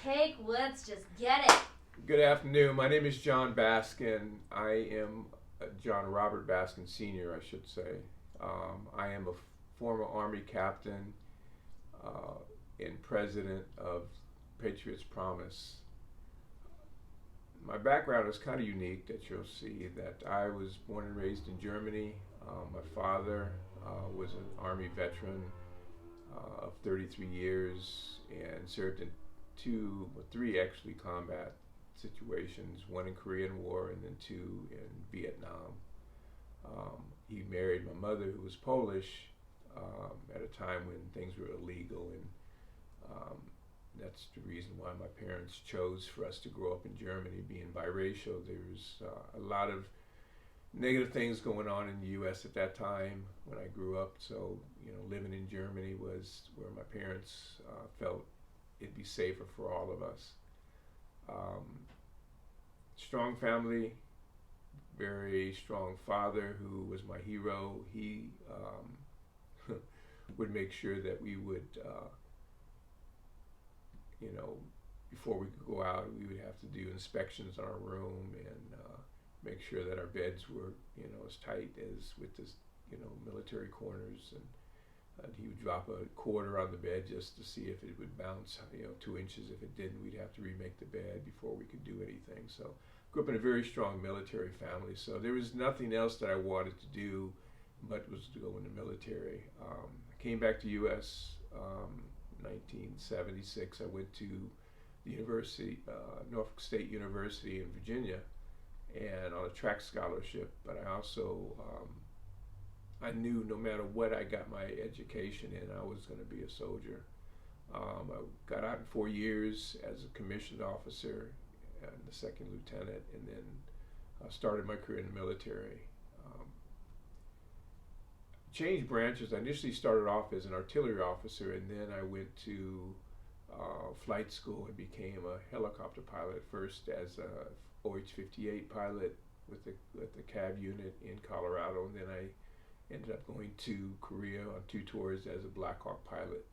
cake. Let's just get it. Good afternoon. My name is John Baskin. I am John Robert Baskin Sr., I should say. I am a former Army captain and president of Patriots Promise. My background is kind of unique that you'll see that I was born and raised in Germany. My father was an Army veteran of 33 years and served in three actually combat situations, one in Korean War and then two in Vietnam. He married my mother, who was Polish, at a time when things were illegal, and that's the reason why my parents chose for us to grow up in Germany, being biracial. There was a lot of negative things going on in the U.S. at that time when I grew up, so living in Germany was where my parents felt it'd be safer for all of us. Strong family, very strong father who was my hero. He would make sure that we would, before we could go out, we would have to do inspections on our room and make sure that our beds were, as tight as with this, military corners. And he would drop a quarter on the bed just to see if it would bounce, 2 inches. If it didn't, we'd have to remake the bed before we could do anything. So grew up in a very strong military family. So there was nothing else that I wanted to do but was to go in the military. I came back to U.S. 1976. I went to the university, Norfolk State University in Virginia, and on a track scholarship. But I also I knew no matter what I got my education in, I was going to be a soldier. I got out in 4 years as a commissioned officer and the second lieutenant, and then started my career in the military. Changed branches. I initially started off as an artillery officer, and then I went to flight school and became a helicopter pilot, first as a OH-58 pilot with the CAV unit in Colorado, and then I ended up going to Korea on 2 tours as a Black Hawk pilot.